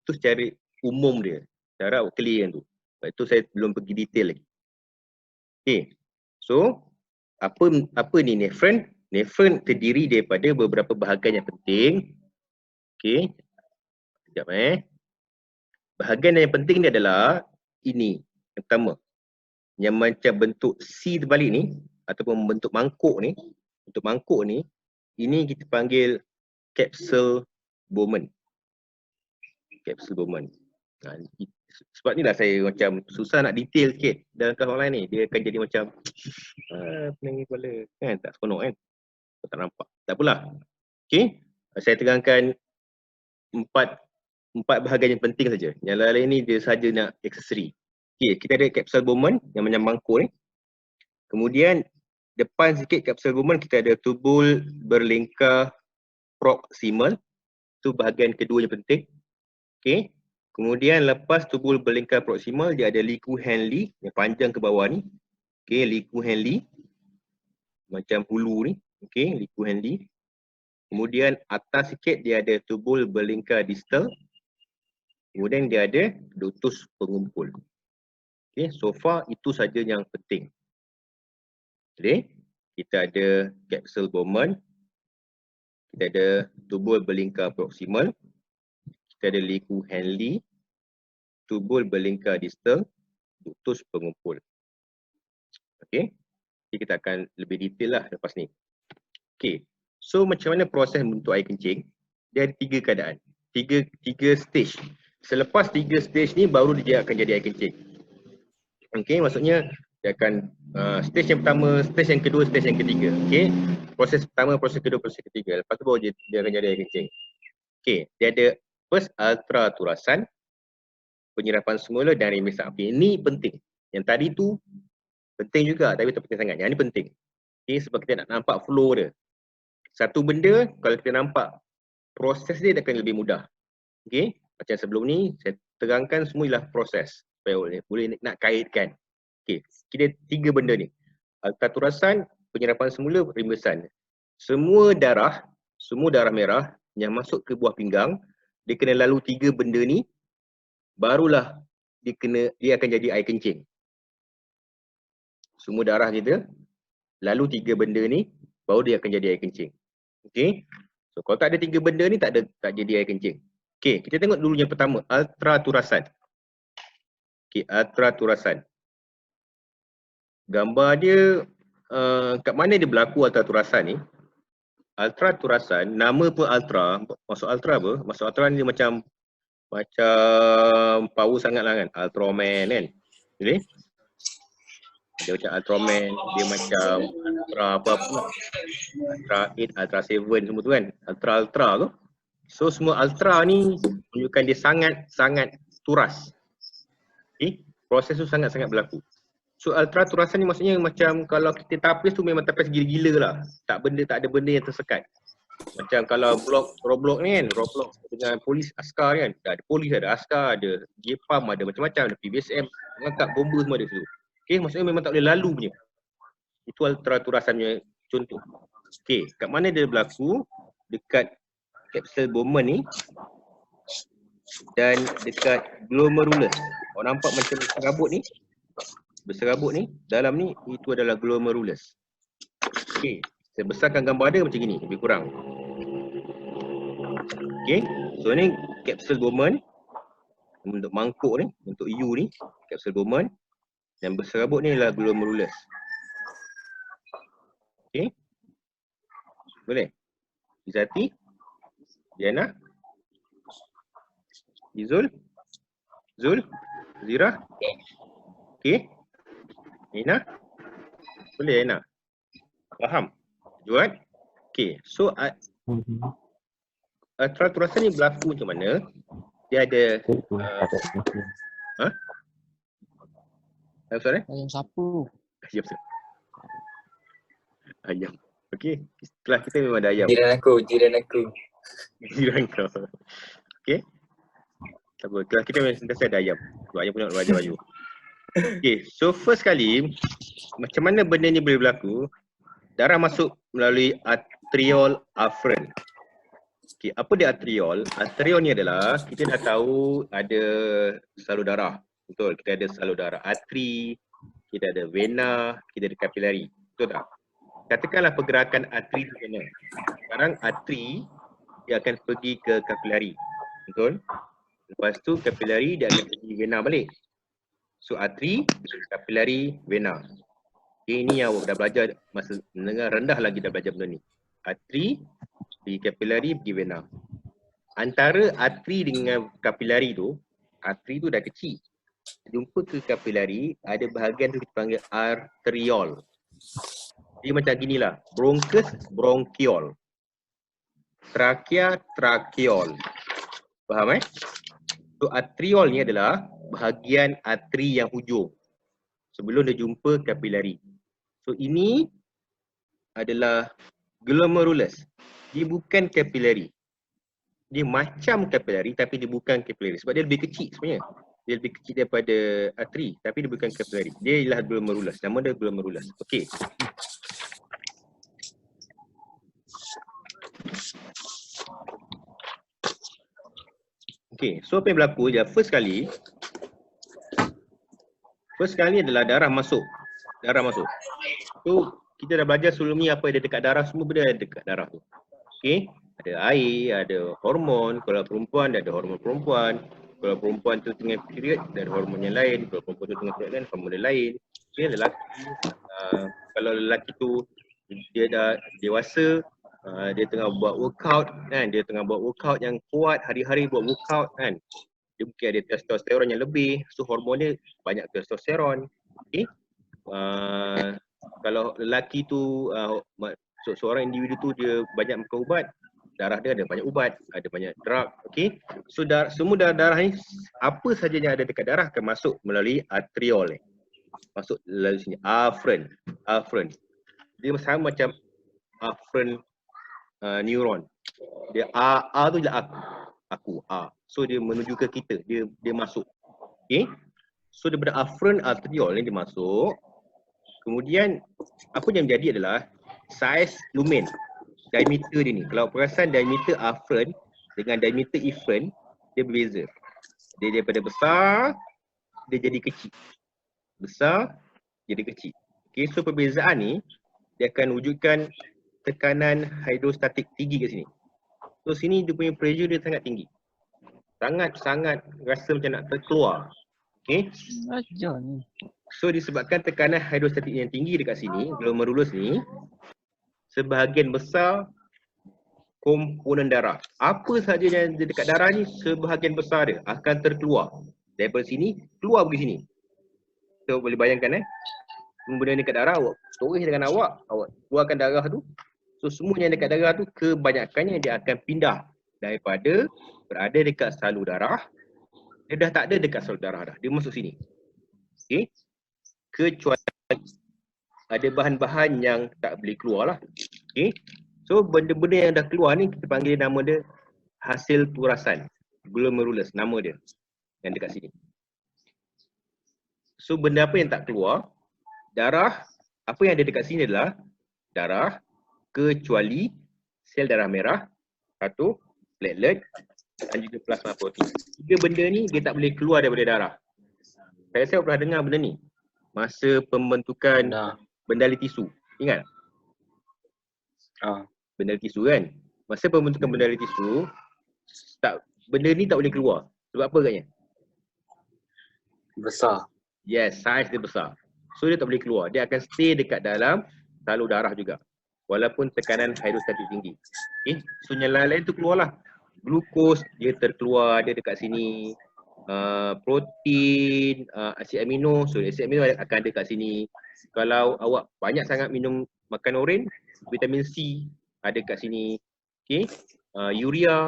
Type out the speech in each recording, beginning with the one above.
Itu secara umum dia. Cara clear tu. Sebab itu saya belum pergi detail lagi. Okay. So, apa ni nephron? Nephron terdiri daripada beberapa bahagian yang penting. Okay. Sekejap Bahagian yang penting ni adalah ini. Yang pertama. Yang macam bentuk C terbalik ni ataupun bentuk mangkuk ni. Bentuk mangkuk ni, ini kita panggil capsule Bowman. Capsule Bowman. Sebab ni lah saya macam susah nak detail sikit dalam kelas online ni. Dia akan jadi macam pening kepala kan, tak seronok kan. Tak nampak. Tak apalah. Okay. Saya tegangkan empat bahagian yang penting saja. Yang lain ni dia saja nak aksesori. Okay, kita ada capsule Bowman yang macam mangkuk ni. Kemudian depan sikit capsule Bowman kita ada tubul berlingkar proximal. Itu bahagian kedua yang penting. Okay. Kemudian lepas tubul berlingkar proximal dia ada liku Henle yang panjang ke bawah ni. Okay, liku Henle. Macam hulu ni. Okay, liku Henle. Kemudian atas sikit dia ada tubul berlingkar distal. Kemudian dia ada ductus pengumpul. Okay, so far itu saja yang penting. Okay, kita ada capsule Bowman. Kita ada tubul berlingkar proximal. Kita ada liku Henle. Tubul berlingkar distal. Ductus pengumpul. Okay, jadi kita akan lebih detail lah lepas ni. Okay, so macam mana proses membentuk air kencing? Dia ada 3 keadaan. Tiga stage. Selepas 3 stage ni baru dia akan jadi air kencing. Okay, maksudnya dia akan stage yang pertama, stage yang kedua, stage yang ketiga. Okay, proses pertama, proses kedua, proses ketiga. Lepas tu baru dia akan jadi air kencing. Okay, dia ada first ultra turasan, penyerapan semula dan remisan. Okay, ini penting. Yang tadi tu penting juga tapi tak penting sangat. Yang ni penting. Okay, sebab kita nak nampak flow dia. Satu benda kalau kita nampak proses dia akan lebih mudah. Okay, macam sebelum ni saya terangkan semua ialah proses supaya boleh nak kaitkan. Okay, kita 3 benda ni. Ultraturasan, penyerapan semula, rembesan. Semua darah merah yang masuk ke buah pinggang, dia kena lalu 3 benda ni, barulah dia akan jadi air kencing. Semua darah kita lalu 3 benda ni, baru dia akan jadi air kencing. Okay, so kalau tak ada 3 benda ni tak jadi air kencing. Okay, kita tengok dulu yang pertama, ultraturasan. Okay, ultraturasan. Gambar dia kat mana dia berlaku ultraturasan ni? Ultraturasan, nama pun ultra, maksud ultra apa? Maksud ultra ni dia macam power sangat lah kan, Ultraman kan. Jadi dia macam Ultraman, dia macam ultra apa-apa lah. Ultra 8, ultra 7 semua tu kan, ultra tu. So semua ultra ni menunjukkan dia sangat turas. Okay? Proses tu sangat-sangat berlaku. So ultraturasan ni maksudnya macam kalau kita tapis tu memang tapis gila-gila lah. Tak ada benda yang tersekat. Macam kalau Roblox ni kan, Roblox dengan polis askar kan. Ada polis, ada askar, ada GPAM, ada macam-macam, ada PBSM, mengangkat bomba semua ada situ. Okay, maksudnya memang tak boleh lalu punya. Itu ultraturasan punya contoh. Okay, kat mana dia berlaku? Dekat capsule Bowman ni dan dekat glomerulus. Awak nampak macam berserabut ni, dalam ni itu adalah glomerulus. Okey, saya besarkan gambar dia macam gini, lebih kurang. Okey, so ni capsule Bowman untuk mangkuk ni, untuk U ni, capsule Bowman dan berserabut ni adalah glomerulus. Okey. Boleh? Izati, Diana, Izul, Zul, Zira. Okey. Ina? Boleh Ina? Faham? Juat? Okay, so ultraturasan ni berlaku macam mana? Dia ada sorry? Ayam sapu. Ayam sapu. Ayam. Okay, kelas kita memang ada ayam. Jiran aku. Jiran kau. Okay. Tak apa, kelas kita memang sentiasa ada ayam. Sebab ayam punya baju-baju. Okay, so first kali macam mana benda ni boleh berlaku? Darah masuk melalui arteriole afferent. Okey, apa dia arteriol? Arteriol ni adalah kita dah tahu ada salur darah. Betul, kita ada salur darah arteri, kita ada vena, kita ada kapilari. Betul tak? Katakanlah pergerakan arteri tu macam mana. Sekarang arteri dia akan pergi ke kapilari. Betul? Lepas tu kapilari dia akan pergi vena balik. So arteri, kapilari, vena. Okay, ini yang awak dah belajar masa menengah rendah lagi dah belajar benda ni. Arteri, pergi kapilari, pergi vena. Antara arteri dengan kapilari tu dah kecil. Jumpa ke kapilari, ada bahagian tu kita panggil arteriol. Dia macam ginilah, bronchus, bronchiol. Trakea, tracheol. Faham So arteriol ni adalah bahagian arteri yang hujung sebelum dia jumpa kapilari. So ini adalah glomerulus. Dia bukan kapilari. Dia macam kapilari tapi dia bukan kapilari sebab dia lebih kecil sebenarnya. Dia lebih kecil daripada arteri tapi dia bukan kapilari. Dia ialah glomerulus. Nama dia glomerulus. Okey. Okey, so apa yang berlaku je first kali adalah darah masuk. Darah masuk. So kita dah belajar sebelum ni apa yang ada dekat darah, semua benda ada dekat darah tu. Okey, ada air, ada hormon. Kalau perempuan dia ada hormon perempuan. Kalau perempuan tu tengah period dia ada hormon yang lain. Kalau perempuan tu tengah period lain, hormon yang lain. Okey, lelaki kalau lelaki tu dia dah dewasa, dia tengah buat workout kan, dia tengah buat workout yang kuat, hari-hari buat workout kan. Dia mungkin ada testosteron yang lebih, so hormon dia banyak testosteron. Okey. Kalau lelaki tu seorang individu tu dia banyak makan ubat, darah dia ada banyak ubat, ada banyak drug. Okey. So semua darah ni apa saja yang ada dekat darah akan masuk melalui arteriol ni. Masuk melalui sini, afferent. Dia sama macam afferent neuron. Dia A tu ialah aku A. So dia menuju ke kita, dia masuk. Okey. So daripada afferent arteriol ni dia masuk. Kemudian apa yang menjadi adalah saiz lumen. Diameter dia ni. Kalau perasan diameter afferent dengan diameter efferent dia berbeza. Dia daripada besar dia jadi kecil. Besar jadi kecil. Okey, so perbezaan ni dia akan wujudkan tekanan hidrostatik tinggi kat sini. So sini dia punya pressure dia sangat tinggi. Sangat-sangat rasa macam nak terkeluar. Okey. So disebabkan tekanan hidrostatik yang tinggi dekat sini, glomerulus ni, sebahagian besar komponen darah. Apa sahaja yang ada dekat darah ni, sebahagian besar dia akan terkeluar. Daripada sini, keluar pergi sini. So boleh bayangkan benda ni dekat darah, awak toreh dengan awak keluarkan darah tu. So semua yang dekat darah tu kebanyakannya dia akan pindah daripada berada dekat salur darah, dia dah tak ada dekat salur darah dah, dia masuk sini. Okey. Kecuali ada bahan-bahan yang tak boleh keluar lah. Okey. So benda-benda yang dah keluar ni kita panggil nama dia hasil turasan. Glomerulus nama dia yang dekat sini. So benda apa yang tak keluar, darah, apa yang ada dekat sini adalah darah kecuali sel darah merah, satu, platelet dan juga plasma protein. Tiga benda ni dia tak boleh keluar daripada darah. Saya pernah dengar benda ni masa pembentukan bendali tisu. Ingat? Bendali tisu kan? Masa pembentukan bendali tisu, benda ni tak boleh keluar. Sebab apa agaknya? Besar. Yes, saiz dia besar. So dia tak boleh keluar. Dia akan stay dekat dalam salur darah juga. Walaupun tekanan hidrostatik tinggi. Okay. So yang lain-lain tu keluarlah. Glukos dia terkeluar, dia dekat sini. Protein, asid amino. So asid amino akan ada kat sini. Kalau awak banyak sangat minum makan oren, vitamin C ada kat sini. Okay. Urea,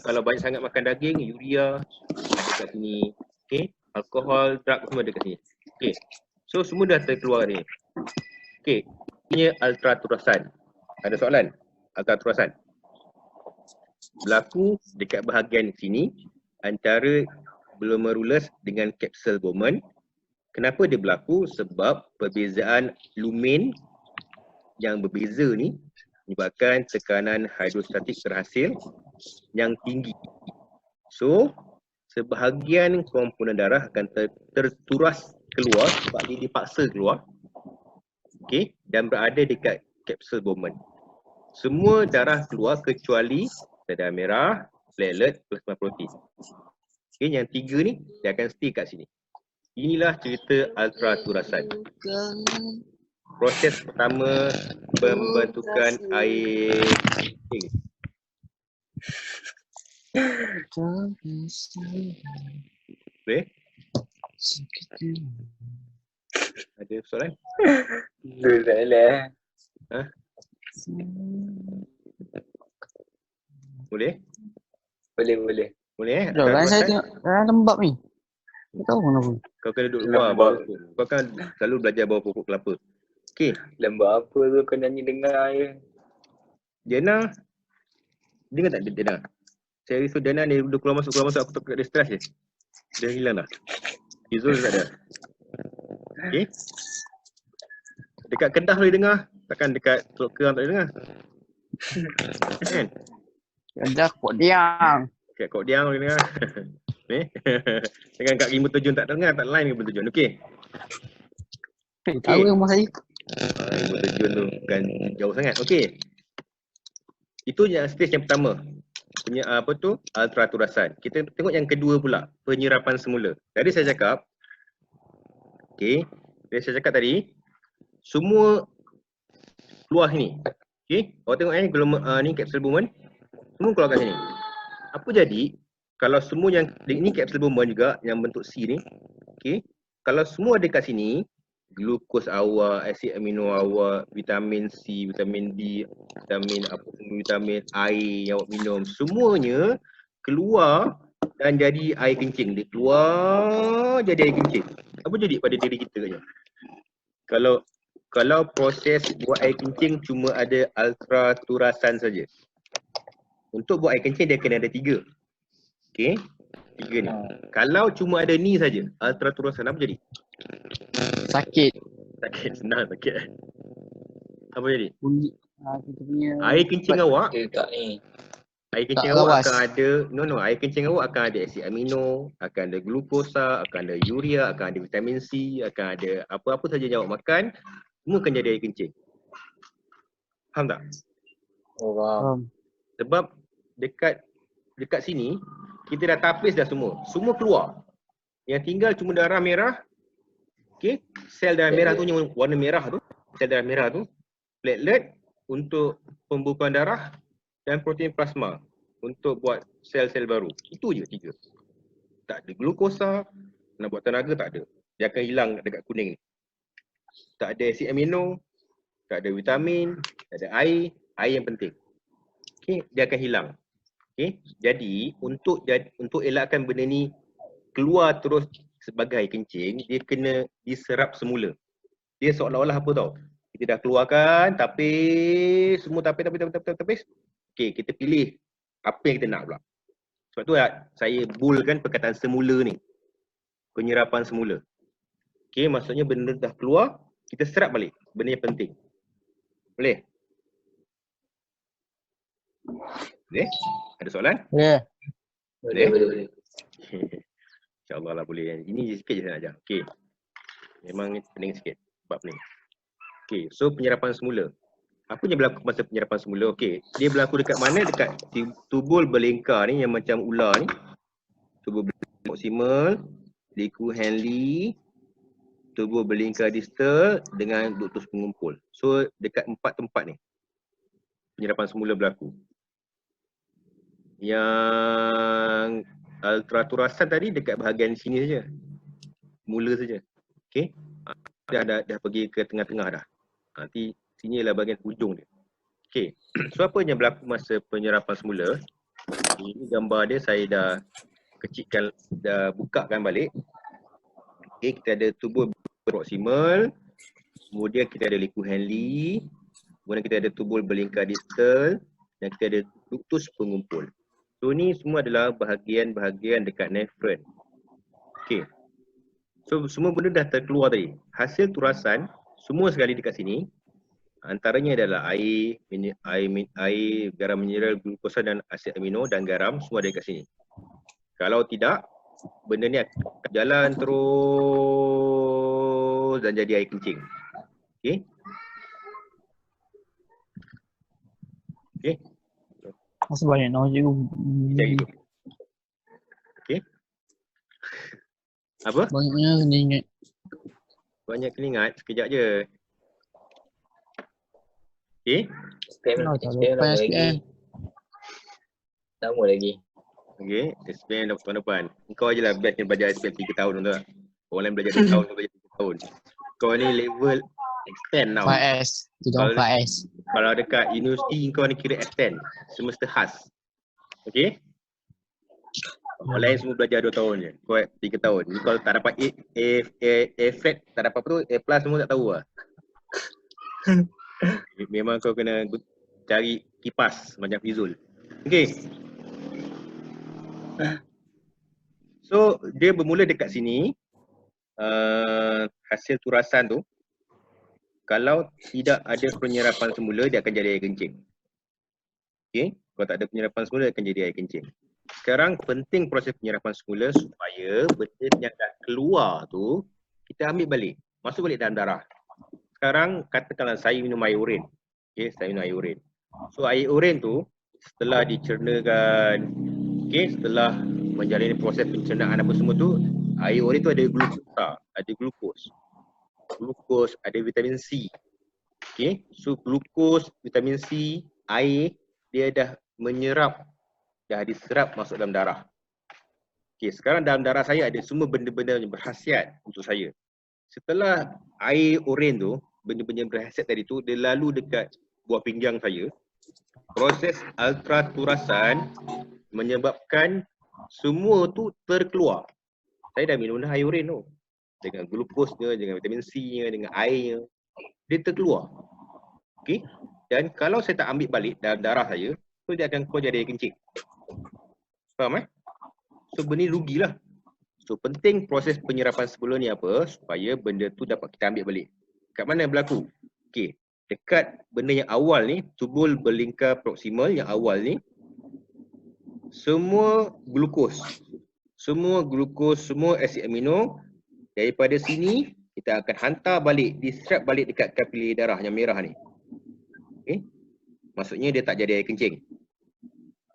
kalau banyak sangat makan daging, urea ada kat sini. Okay. Alkohol, drug semua ada kat sini. Okay. So semua dah terkeluar ni. Okay. Ini ultraturasan. Ada soalan? Ultraturasan. Berlaku dekat bahagian sini antara glomerulus dengan kapsul Bowman. Kenapa dia berlaku? Sebab perbezaan lumen yang berbeza ni menyebabkan tekanan hidrostatik terhasil yang tinggi. So, sebahagian komponen darah akan terturas keluar sebab dia dipaksa keluar. Okey, dan berada dekat kapsul Bowman. Semua darah keluar kecuali sel darah merah, platelet, plasma protein. Okey, yang tiga ni dia akan stay kat sini. Inilah cerita ultraturasan. Proses pertama pembentukan air kencing. Boleh? Ada soalan? Tak lah. Ha? Boleh? Boleh. Boleh Sekejap kan saya tengok lembab ni. Tak tahu kenapa. Kau kena duduk luar Lembab. bawah pokok. Kau kan selalu belajar bawah pokok kelapa. Okey, Lembab apa tu kau nyanyi dengar je. Diana. Dengar tak Diana? Saya risau Diana ni duduk keluar masuk aku takut dia stres je. Dia hilang dah. Izul tak ada. Okey. Dekat Kedah boleh dengar. Takkan dekat Teluk Kelang tak boleh dengar. Kan? Dah kuat diam. Kat Kok Diang boleh dengar. Ni. Dengan kat Rimba Terjun tak dengar, tak line Rimba Terjun. Okey. Tahu rumah saya. Rimba Terjun tu bukan jauh sangat. Okey. Itu yang stage yang pertama. Ultraturasan. Kita tengok yang kedua pula, penyerapan semula. Tadi saya cakap, okey, tadi, semua keluar sini. Okey, awak tengok ni kapsul Bowman, semua keluar kat sini. Apa jadi kalau semua yang ini kapsul Bowman juga yang bentuk C ni, okey, kalau semua ada kat sini, glukos awak, asid amino awak, vitamin C, vitamin D, vitamin air yang awak minum, semuanya keluar dan jadi air kencing. Dia keluar jadi air kencing. Apa jadi pada diri kita katanya? Kalau proses buat air kencing cuma ada ultraturasan saja. Untuk buat air kencing dia kena ada 3. Okey, 3 ni. Kalau cuma ada ni saja, ultraturasan, apa jadi? Sakit. Sakit, senang sakit. Apa jadi? Bunyi. Kita punya. Air kencing awak, Dia tak ni. air kencing Tak awak lawas. akan ada, air kencing awak akan ada asid amino, akan ada glukosa, akan ada urea, akan ada vitamin C, akan ada apa-apa saja yang awak makan, semua akan jadi air kencing. Faham tak? Oh, faham. Sebab dekat sini, kita dah tapis dah semua. Semua keluar. Yang tinggal cuma darah merah. Okey, sel darah merah tu yang warna merah tu, sel darah merah tu, platelet untuk pembukaan darah dan protein plasma untuk buat sel-sel baru. Itu je 3. Tak ada glukosa, nak buat tenaga tak ada. Dia akan hilang dekat kuning ni. Tak ada asid amino, tak ada vitamin, tak ada air yang penting. Okey, dia akan hilang. Okey, jadi untuk elakkan benda ni keluar terus sebagai air kencing, dia kena diserap semula. Dia seolah-olah apa tau? Kita dah keluarkan, tapis, semua tapis. Okey, kita pilih apa yang kita nak pula. Sebab tu saya boldkan perkataan semula ni. Penyerapan semula. Okey, maksudnya benda dah keluar, kita serap balik. Benda yang penting. Boleh? Boleh? Ada soalan? Ya. Boleh. InsyaAllah lah boleh. Ini sikit je saya nak ajar. Okey. Memang ni pening sikit. Sebab pening. Okey, so penyerapan semula. Apa yang berlaku masa penyerapan semula? Okey, dia berlaku dekat mana? Dekat tubul berlingkar ni yang macam ular ni. Tubul berlingkar proximal, liku Henle, tubul berlingkar distal dengan ductus pengumpul. So dekat 4 tempat ni penyerapan semula berlaku. Yang ultraturasan tadi dekat bahagian sini saja. Mula saja. Okey. Dah pergi ke tengah-tengah dah. Nanti sini adalah bahagian hujung dia. Okey. So apa yang berlaku masa penyerapan semula? Ini gambar dia saya dah kecilkan, dah bukakan balik. Okey, kita ada tubul proximal, kemudian kita ada liku Henle, kemudian kita ada tubul berlingkar distal dan kita ada ductus pengumpul. So ni semua adalah bahagian-bahagian dekat nephron. Okey. So semua benda dah terkeluar tadi. Hasil turasan semua sekali dekat sini. Antaranya adalah air, air, garam mineral, glukosa dan asid amino dan garam semua ada kat sini. Kalau tidak, benda ni akan jalan terus dan jadi air kencing. Okey? Okey? Masih banyak nak cikgu. Cari dulu. Okey? Apa? Banyaknya kena ingat. Banyak kena ingat, sekejap je. Okey? SPM Oh, tak SPM lupa lama lagi. SPM. Lama lagi. Okey, SPM tahun depan. Kau je lah best yang belajar SPM 3 tahun tu tak? Orang lain belajar 2 tahun, kau belajar 3 tahun. Kau ni level extend tau. 5S. Tidak 5S. Kalau dekat universiti kau ni kira extend. Semester khas. Okey? Orang lain semua belajar 2 tahun je. Kau 3 tahun. Ni kalau tak dapat A flat, tak dapat apa tu, A plus semua tak tahu lah. Memang kau kena cari kipas macam Fizul. Okey. So dia bermula dekat sini. Hasil turasan tu, kalau tidak ada penyerapan semula, dia akan jadi air kencing. Okey, kalau tak ada penyerapan semula, dia akan jadi air kencing. Sekarang penting proses penyerapan semula supaya benda yang dah keluar tu kita ambil balik, masuk balik dalam darah. Sekarang katakanlah saya minum air urin. Okey, saya minum air urin. So air urin tu setelah dicernakan, okey, setelah menjalani proses pencernaan apa semua tu, air urin tu ada glukosa, ada glukos, ada vitamin C. Okey, so glukos, vitamin C, air dia dah menyerap, dah diserap masuk dalam darah. Okey, sekarang dalam darah saya ada semua benda-benda yang berkhasiat untuk saya. Setelah air urin tu, benda-benda yang berkhasiat tadi tu, dia lalu dekat buah pinggang saya. Proses ultraturasan menyebabkan semua tu terkeluar. Saya dah minum dah air urin tu. Dengan glukosnya, dengan vitamin C-nya, dengan airnya. Dia terkeluar. Okey. Dan kalau saya tak ambil balik dalam darah saya, so dia akan keluar jadi air kencing. Faham So benda ni rugilah. So penting proses penyerapan sebelum ni apa? Supaya benda tu dapat kita ambil balik. Kat mana berlaku? Okey. Dekat benda yang awal ni, tubul berlingkar proksimal yang awal ni, semua glukos, semua asid amino daripada sini kita akan hantar balik, diserap balik dekat kapilari darah yang merah ni. Okey. Maksudnya dia tak jadi air kencing.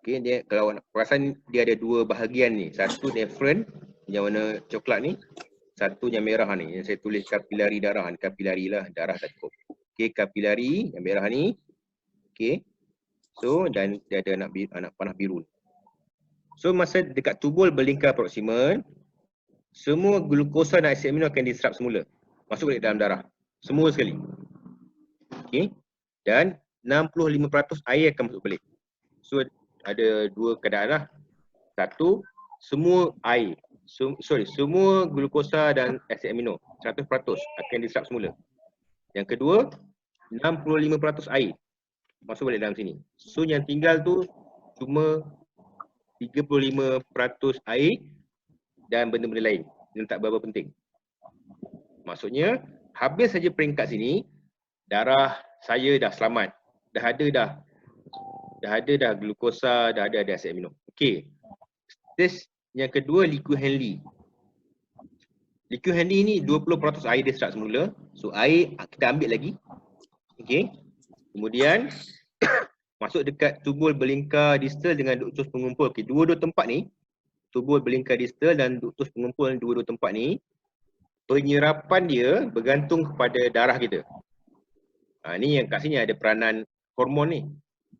Okey, dia kalau perasan dia ada dua bahagian ni. Satu nefron yang warna coklat ni, satu yang merah ni. Yang saya tulis kapilari darah ni, kapilari lah, darah tak cukup. Okey, kapilari yang merah ni. Okey. So dan dia ada anak panah biru. So masa dekat tubul berlingkar proksimal, semua glukosa dan asid amino akan diserap semula. Masuk balik dalam darah. Semua sekali. Okey. Dan 65% air akan masuk balik. So ada dua keadaan lah. Satu, semua air. Semua glukosa dan asid amino 100% akan diserap semula. Yang kedua, 65% air masuk balik dalam sini. So yang tinggal tu cuma 35% air dan benda-benda lain yang tak berapa penting. Maksudnya habis saja peringkat sini, darah saya dah selamat. Dah ada glukosa, dah ada asid amino. Okey. Stage yang kedua, liquid handling. Liquid handling ni 20% air dia serap semula. So air kita ambil lagi. Okey. Kemudian masuk dekat tubul berlingkar distal dengan duktus pengumpul. Okey, dua-dua tempat ni, tubul berlingkar distal dan duktus pengumpul, dua-dua tempat ni, penyerapan dia bergantung kepada darah kita. Ni yang kat sini ada peranan hormon ni.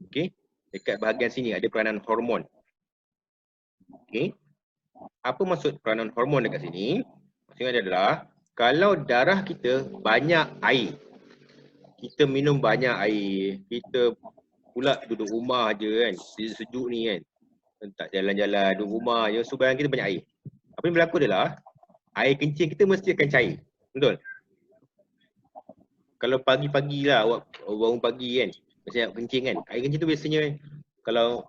Okey. Dekat bahagian sini ada peranan hormon. Okey. Apa maksud peranan hormon dekat sini? Maksudnya adalah kalau darah kita banyak air, kita minum banyak air, kita pula duduk rumah je kan, sejuk ni kan, tak jalan-jalan, duduk rumah je, so badan kita banyak air. Apa yang berlaku adalah air kencing kita mesti akan cair. Betul? Kalau pagi-pagi lah, awak bangun pagi kan, mesti nak kencing kan, air kencing tu biasanya kalau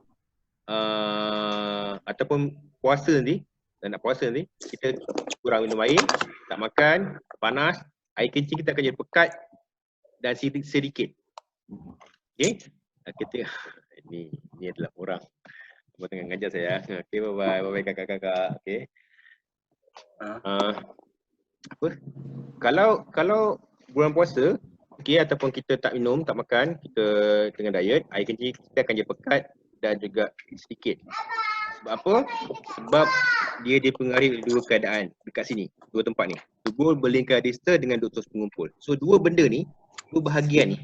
ataupun puasa nanti, nak puasa nanti, kita kurang minum air, tak makan, panas, air kencing kita akan jadi pekat dan sedikit. Okey. Kita ini adalah orang apa tengah ngajar saya. Okey, bye-bye. Bye-bye kakak-kakak. Okey. Apa? Kalau bulan puasa, okey, ataupun kita tak minum, tak makan, kita tengah diet, air kencing kita akan jadi pekat dan juga sedikit. Sebab apa? Sebab dia dipengaruhi oleh dua keadaan dekat sini, dua tempat ni. Tubuh berlingkar distal dengan ductus pengumpul. So dua benda ni, dua bahagian ni,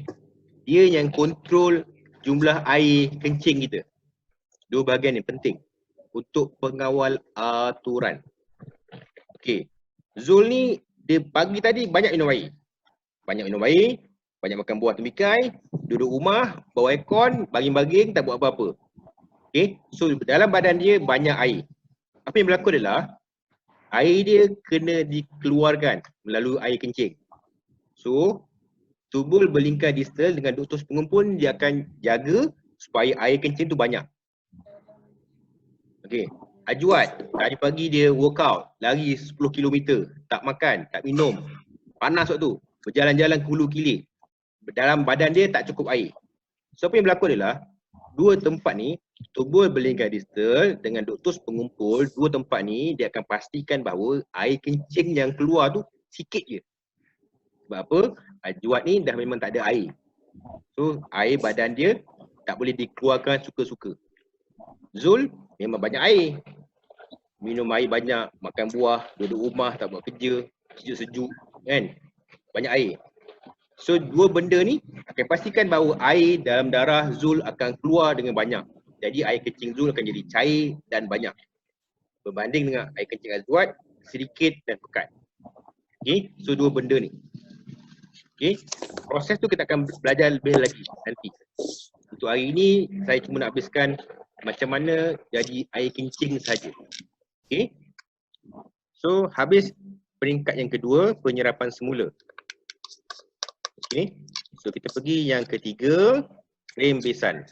dia yang kontrol jumlah air kencing kita. Dua bahagian ni penting untuk pengawal aturan. Okey. Zul ni dia pagi tadi banyak minum air. Banyak minum air, banyak makan buah tembikai, duduk rumah, bawa aircon, baging-baging, tak buat apa-apa. Okey. So dalam badan dia banyak air. Apa yang berlaku adalah air dia kena dikeluarkan melalui air kencing. So tubuh berlingkar distal dengan ductus pengumpul, dia akan jaga supaya air kencing tu banyak. Okey. Ajwat, tadi pagi dia workout, lari 10 km, tak makan, tak minum. Panas waktu, berjalan-jalan ke hulu kilir. Dalam badan dia tak cukup air. So apa yang berlaku adalah dua tempat ni, tubuh berlingkar distal dengan ductus pengumpul, dua tempat ni dia akan pastikan bahawa air kencing yang keluar tu sikit je. Sebab apa? Ajwat ni dah memang tak ada air. So air badan dia tak boleh dikeluarkan suka-suka. Zul memang banyak air. Minum air banyak, makan buah, duduk rumah, tak buat kerja, sejuk-sejuk kan. Banyak air. So dua benda ni akan pastikan bahawa air dalam darah Zul akan keluar dengan banyak. Jadi air kencing Zul akan jadi cair dan banyak. Berbanding dengan air kencing Azwat sedikit dan pekat. Okey, so dua benda ni. Okey, proses tu kita akan belajar lebih lagi nanti. Untuk hari ini saya cuma nak habiskan macam mana jadi air kencing saja. Okey. So habis peringkat yang kedua, penyerapan semula. Okey. So kita pergi yang ketiga, rembesan.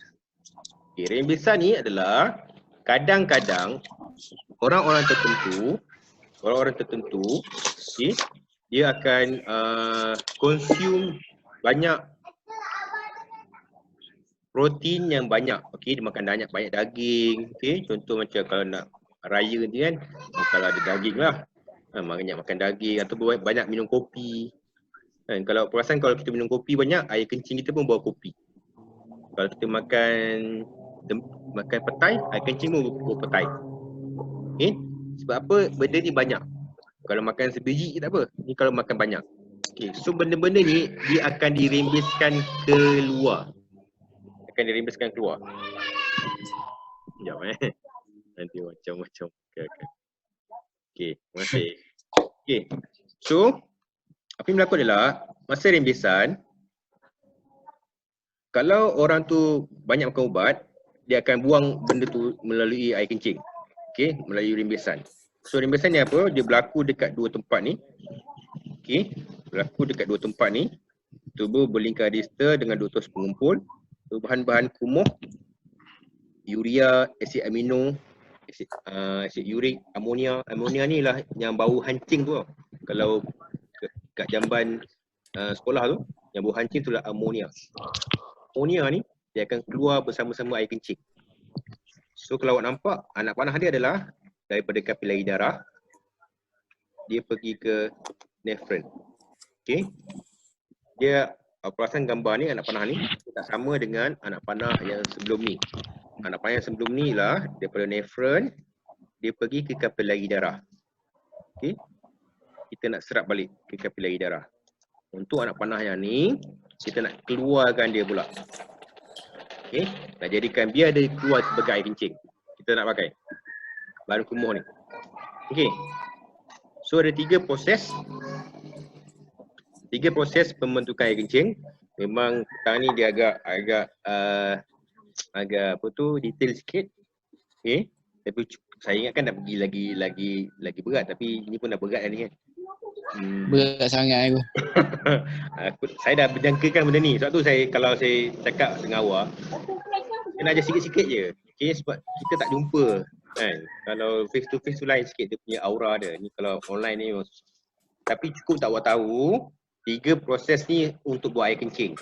Okey, rembesan ni adalah kadang-kadang orang-orang tertentu, okey, dia akan consume banyak protein yang banyak. Okey, dia makan banyak daging. Okey, contoh macam kalau nak raya ni kan, kalau ada daging lah, banyak makan daging atau banyak minum kopi. Kan, kalau perasan kalau kita minum kopi banyak, air kencing kita pun bawa kopi. Kalau kita makan petai, air kencing pun bawa petai. Okey, sebab apa? Benda ni banyak. Kalau makan sebiji tak apa. Ni kalau makan banyak. Okey, so benda-benda ni dia akan dirembeskan keluar. Sekejap. Nanti macam-macam. Okey, terima kasih. Okey. So, apa yang berlaku adalah masa rembesan, kalau orang tu banyak makan ubat, dia akan buang benda tu melalui air kencing. Okey, melalui rembesan. So rembesan ni apa? Dia berlaku dekat dua tempat ni. Okey, berlaku dekat dua tempat ni. Tubuh berlingkar distal dengan ductus pengumpul. Bahan-bahan kumuh, urea, asid amino, asid urik, amonia. Amonia ni lah yang bau hancing tu. Kalau kat jamban sekolah tu, yang bau hancing tu lah amonia. Amonia ni dia akan keluar bersama-sama air kencing. So kalau awak nampak, anak panah dia adalah daripada kapilari darah, dia pergi ke nephron. Okey. Dia perasan gambar ni, anak panah ni tak sama dengan anak panah yang sebelum ni. Anak panah yang sebelum ni lah daripada nephron, dia pergi ke kapilari darah. Okey. Kita nak serap balik ke kapilari darah. Untuk anak panah yang ni, kita nak keluarkan dia pula. Okey, nak jadikan biar dia keluar sebagai air kencing. Kita nak pakai bahan kumuh ni. Okey. So ada tiga proses pembentukan air kencing. Memang petang ni dia agak apa tu, detail sikit. Okey. Tapi saya ingatkan nak pergi lagi berat, tapi ini pun dah berat dah ni kan. Berat sangat aku. Saya dah berjangkakan benda ni. Sebab tu kalau saya cakap dengan awak, saya nak ajar sikit-sikit je. Okay, sebab kita tak jumpa kan. Kalau face to face tu lain sikit dia punya aura dia. Ni kalau online ni. Tapi cukup tak awak tahu 3 proses ni untuk buat air kencing.